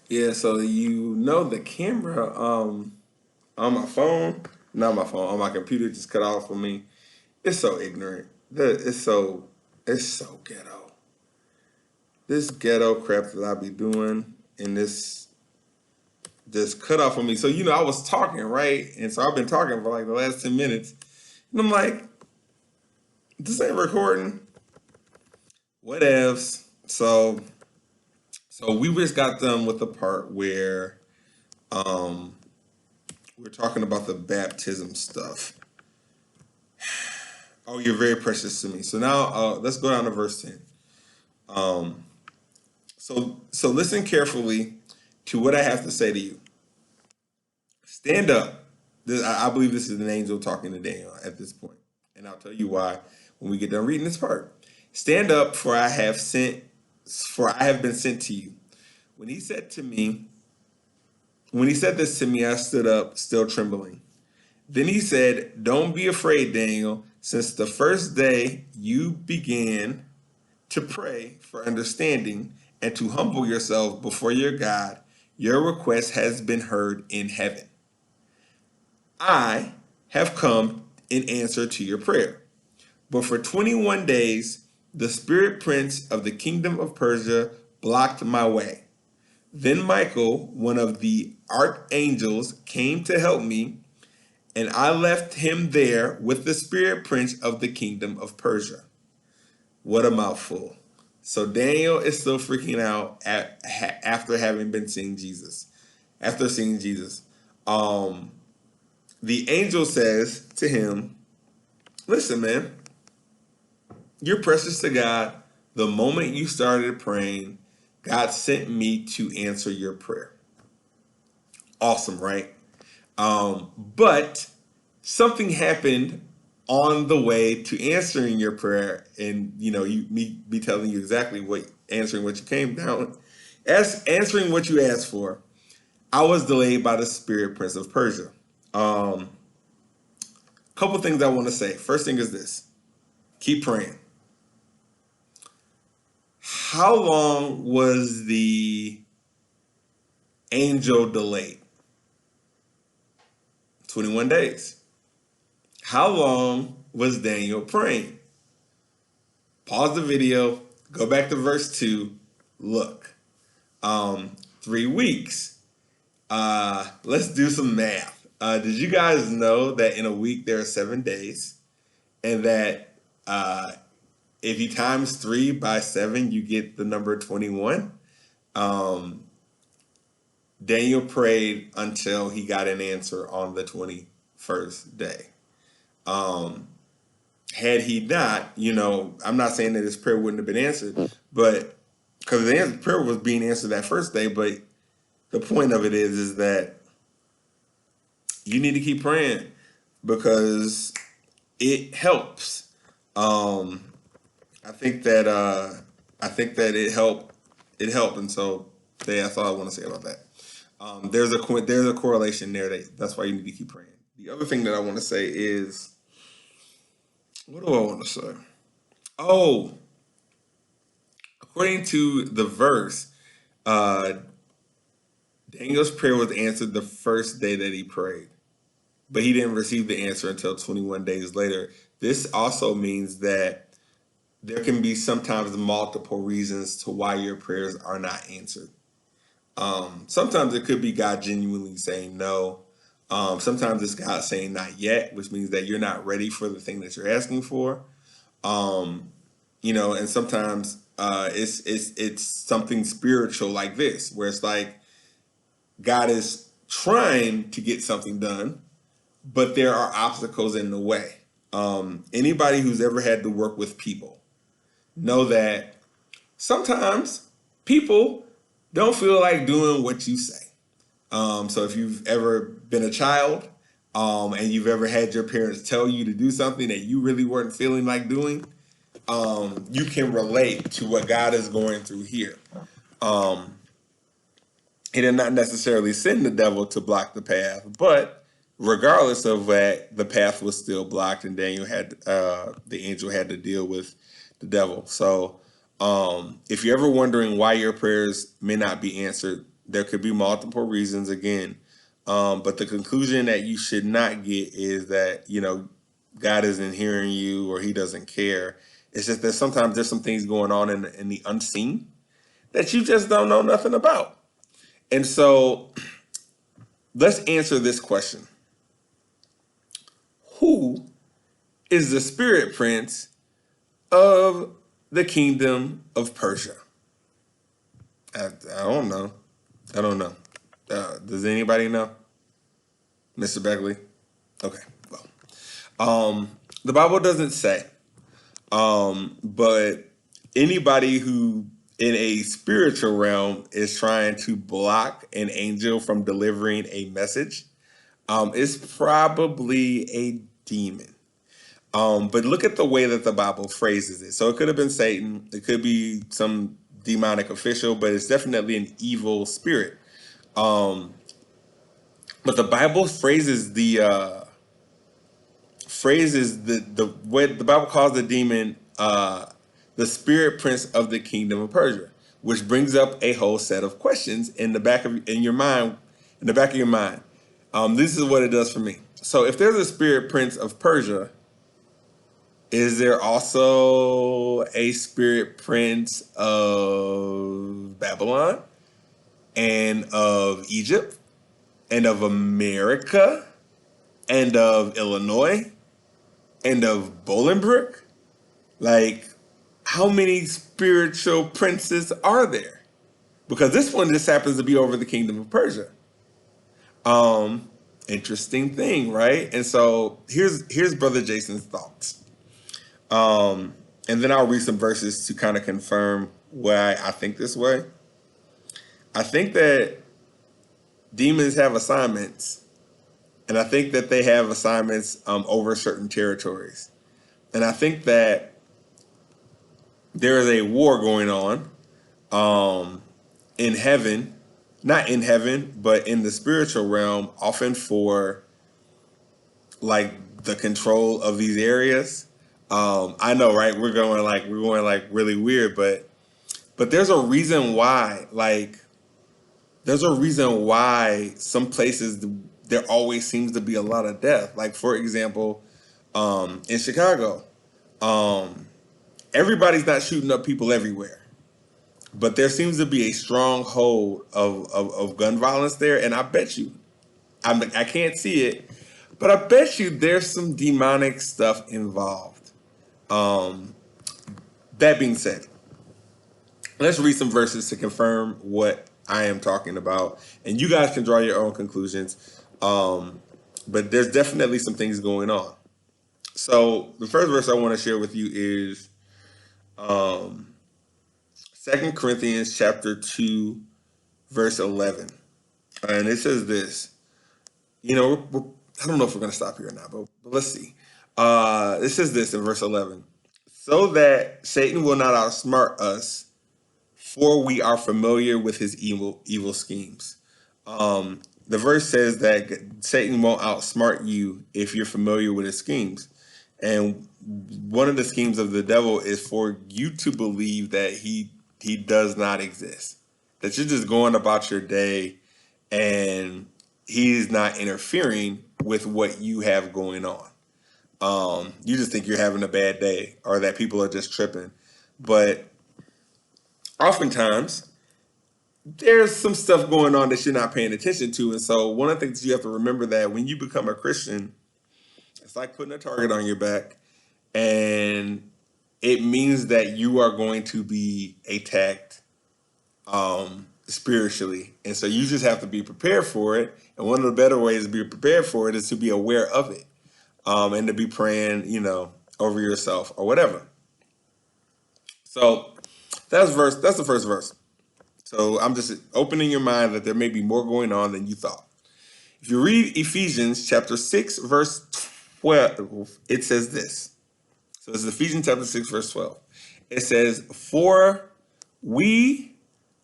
Yeah, so you know the camera on my phone, not my phone, on my computer just cut off for me. It's so ignorant. It's so ghetto. This ghetto crap that I be doing and this just cut off on me. So I was talking, right? And so I've been talking for like the last 10 minutes. And I'm like, this ain't recording. Whatevs. So we just got done with the part where um we're talking about the baptism stuff. Oh, you're very precious to me. So now let's go down to verse 10. Um, so listen carefully to what I have to say to you. Stand up. I believe this is an angel talking to Daniel at this point, and I'll tell you why when we get done reading this part. Stand up, for I have been sent to you. When he said to me, when he said this to me, I stood up, still trembling. Then he said, "Don't be afraid, Daniel. Since the first day you began to pray for understanding and to humble yourself before your God, your request has been heard in heaven. I have come in answer to your prayer." But for 21 days, the spirit prince of the kingdom of Persia blocked my way. Then Michael, one of the archangels, came to help me, and I left him there with the spirit prince of the kingdom of Persia. What a mouthful. So Daniel is still freaking out after having been seeing Jesus. After seeing Jesus, um, the angel says to him, "Listen, man, you're precious to God. The moment you started praying, God sent me to answer your prayer." Awesome, right? But something happened on the way to answering your prayer, and me telling you exactly what answering what you came down as answering what you asked for. I was delayed by the spirit prince of Persia. Couple things I want to say. First thing is this: keep praying. How long was the angel delayed? 21 days. How long was Daniel praying? Pause the video, go back to verse 2, look. 3 weeks. Let's do some math. Did you guys know that in a week there are 7 days? And that if you times 3 by 7, you get the number 21? Um, Daniel prayed until he got an answer on the 21st day. Um, Had he not, I'm not saying that his prayer wouldn't have been answered, but because the prayer was being answered that first day, but the point of it is that you need to keep praying because it helps. Um, I think that it helped, and so that's all I want to say about that. There's a correlation there. That's why you need to keep praying. The other thing that I want to say is, what do I want to say? Oh, according to the verse, uh, Daniel's prayer was answered the first day that he prayed, but he didn't receive the answer until 21 days later. This also means that there can be sometimes multiple reasons to why your prayers are not answered. Sometimes it could be God genuinely saying no. Sometimes it's God saying not yet, which means that you're not ready for the thing that you're asking for. Um, and sometimes it's something spiritual like this, where it's like God is trying to get something done, but there are obstacles in the way. Anybody who's ever had to work with people know that sometimes people don't feel like doing what you say. So if you've ever been a child, and you've ever had your parents tell you to do something that you really weren't feeling like doing, you can relate to what God is going through here. Um, he did not necessarily send the devil to block the path, but regardless of that, the path was still blocked, and the angel had to deal with the devil. So, if you're ever wondering why your prayers may not be answered, There could be multiple reasons again. But the conclusion that you should not get is that, God isn't hearing you or he doesn't care. It's just that sometimes there's some things going on in the unseen that you just don't know nothing about. And so let's answer this question. Who is the spirit prince of the kingdom of Persia? I don't know. I don't know. Does anybody know? Mr. Beckley? Okay. Well, the Bible doesn't say. But anybody who in a spiritual realm is trying to block an angel from delivering a message is probably a demon. But look at the way that the Bible phrases it. So it could have been Satan. It could be some demonic official, but it's definitely an evil spirit. But the Bible phrases the way the Bible calls the demon the spirit prince of the kingdom of Persia, which brings up a whole set of questions in the back of your mind. This is what it does for me. So if there's a spirit prince of Persia, is there also a spirit prince of Babylon and of Egypt and of America and of Illinois and of Bolingbrook? Like, how many spiritual princes are there? Because this one just happens to be over the kingdom of Persia. Interesting thing, right? And so here's Brother Jason's thoughts. And then I'll read some verses to kind of confirm why I think this way. I think that demons have assignments, and I think that they have assignments over certain territories. And I think that there is a war going on in heaven, not in heaven, but in the spiritual realm, often for like the control of these areas. I know, right? We're going like really weird, but there's a reason why. Like, there's a reason why some places there always seems to be a lot of death. Like, for example, in Chicago, everybody's not shooting up people everywhere, but there seems to be a strong hold of gun violence there. And I bet you, I can't see it, but I bet you there's some demonic stuff involved. That being said, let's read some verses to confirm what I am talking about, and you guys can draw your own conclusions. But there's definitely some things going on. So the first verse I want to share with you is 2 Corinthians chapter 2, verse 11. And it says this. I don't know if we're going to stop here or not, but let's see. It says this in verse 11. So that Satan will not outsmart us, for we are familiar with his evil schemes. The verse says that Satan won't outsmart you if you're familiar with his schemes. And one of the schemes of the devil is for you to believe that he does not exist, that you're just going about your day and he's not interfering with what you have going on. You just think you're having a bad day or that people are just tripping. But oftentimes, there's some stuff going on that you're not paying attention to. And so one of the things you have to remember that when you become a Christian, it's like putting a target on your back. And it means that you are going to be attacked spiritually. And so you just have to be prepared for it. And one of the better ways to be prepared for it is to be aware of it. And to be praying, over yourself or whatever. So that's the first verse. So I'm just opening your mind that there may be more going on than you thought. If you read Ephesians chapter 6, verse 12, it says this. So it's Ephesians chapter 6, verse 12. It says, "For we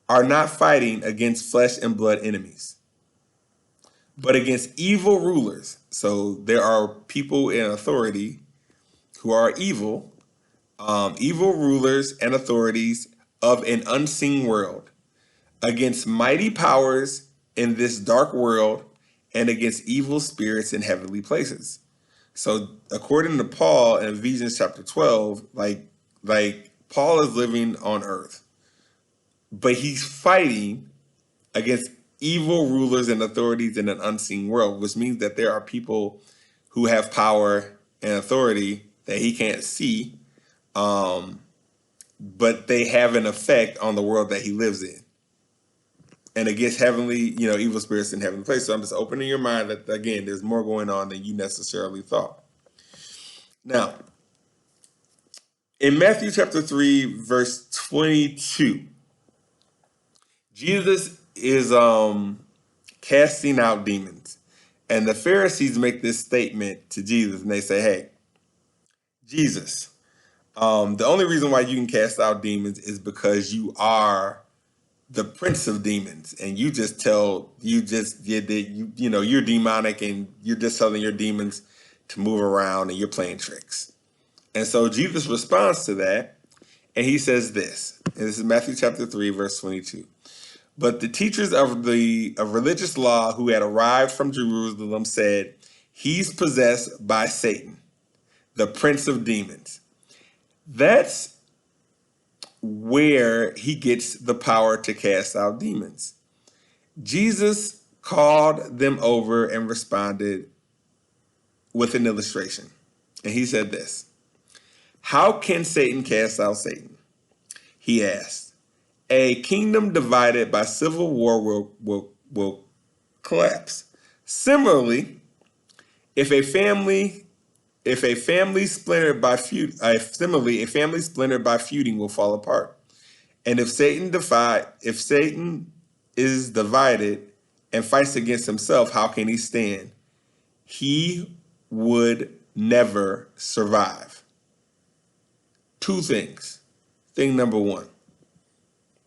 are not fighting against flesh and blood enemies, but against evil rulers." So there are people in authority who are evil, evil rulers and authorities of an unseen world, against mighty powers in this dark world and against evil spirits in heavenly places. So according to Paul in Ephesians chapter 12, like Paul is living on earth, but he's fighting against evil rulers and authorities in an unseen world, which means that there are people who have power and authority that he can't see, but they have an effect on the world that he lives in. And against heavenly, evil spirits in heavenly places. So I'm just opening your mind that, again, there's more going on than you necessarily thought. Now, in Matthew chapter 3, verse 22, Jesus is casting out demons. And the Pharisees make this statement to Jesus, and they say, hey, Jesus, the only reason why you can cast out demons is because you are the prince of demons, and you're demonic, and you're just telling your demons to move around, and you're playing tricks. And so Jesus responds to that, and he says this, and this is Matthew chapter 3, verse 22. But the teachers of religious law who had arrived from Jerusalem said, he's possessed by Satan, the prince of demons. That's where he gets the power to cast out demons. Jesus called them over and responded with an illustration. And he said this, how can Satan cast out Satan? He asked. A kingdom divided by civil war will collapse. Similarly, if a family splintered by feuding will fall apart. And if Satan is divided and fights against himself, how can he stand? He would never survive. Two things. Thing number one,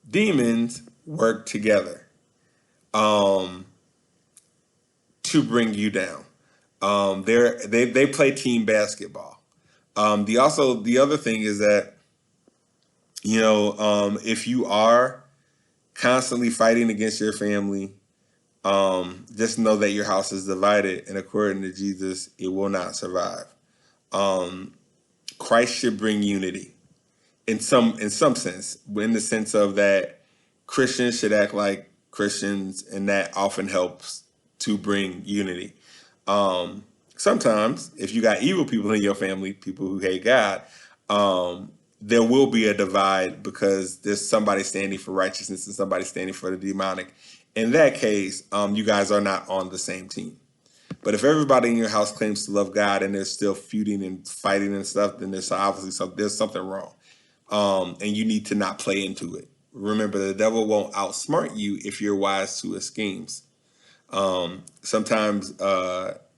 demons work together to bring you down. They play team basketball. The other thing is that, if you are constantly fighting against your family, just know that your house is divided, and according to Jesus, it will not survive. Christ should bring unity in some sense, in the sense of that Christians should act like Christians, and that often helps to bring unity. Sometimes if you got evil people in your family, people who hate God, there will be a divide because there's somebody standing for righteousness and somebody standing for the demonic. In that case, you guys are not on the same team. But if everybody in your house claims to love God and they're still feuding and fighting and stuff, then there's something wrong. And you need to not play into it. Remember, the devil won't outsmart you if you're wise to his schemes. Sometimes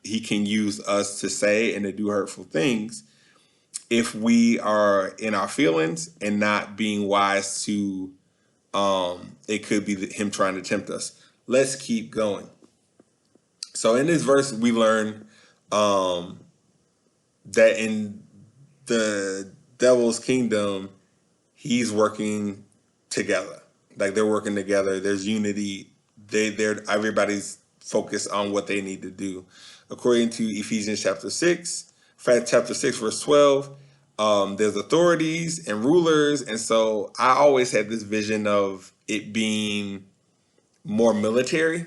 he can use us to say and to do hurtful things if we are in our feelings and not being wise to, it could be him trying to tempt us. Let's keep going. So in this verse, we learn that in the devil's kingdom, he's working together. Like, they're working together. There's unity. Everybody's focused on what they need to do. According to Ephesians chapter 6, verse 12, there's authorities and rulers. And so I always had this vision of it being more military.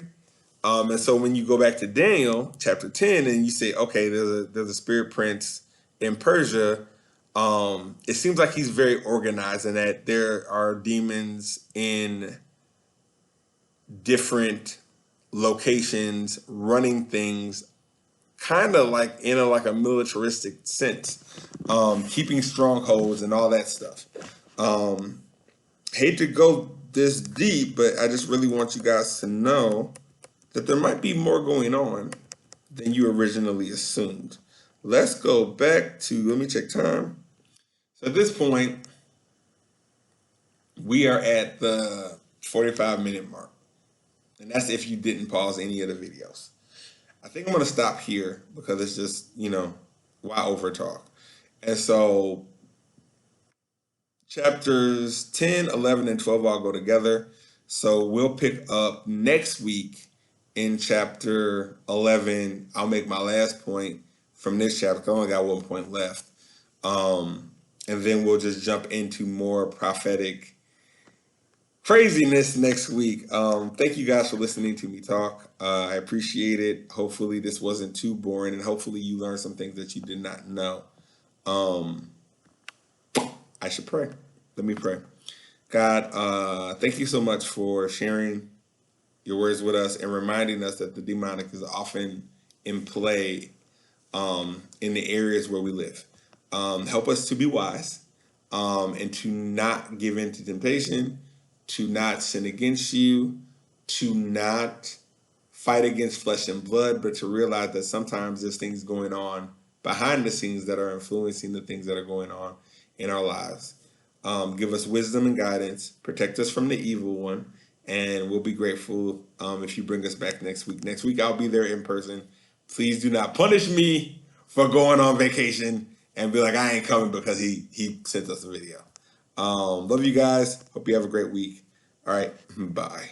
And so when you go back to Daniel chapter 10 and you say, okay, there's a spirit prince in Persia, it seems like he's very organized and that there are demons in different locations running things, kind of like in a militaristic sense, keeping strongholds and all that stuff. Hate to go this deep, but I just really want you guys to know that there might be more going on than you originally assumed. Let's go back to, let me check time. So at this point, we are at the 45-minute mark. And that's if you didn't pause any of the videos. I think I'm going to stop here because it's just, why over talk? And so chapters 10, 11, and 12 all go together. So we'll pick up next week in chapter 11. I'll make my last point from this chapter. I only got 1 point left. And then we'll just jump into more prophetic craziness next week. Thank you guys for listening to me talk. I appreciate it. Hopefully this wasn't too boring, and hopefully you learned some things that you did not know. I should pray. Let me pray. God, thank you so much for sharing your words with us and reminding us that the demonic is often in play in the areas where we live. Help us to be wise and to not give in to temptation, to not sin against you, to not fight against flesh and blood, but to realize that sometimes there's things going on behind the scenes that are influencing the things that are going on in our lives. Give us wisdom and guidance, protect us from the evil one, and we'll be grateful if you bring us back next week. Next week, I'll be there in person. Please do not punish me for going on vacation and be like, I ain't coming because he sent us a video. Love you guys. Hope you have a great week. All right. Bye.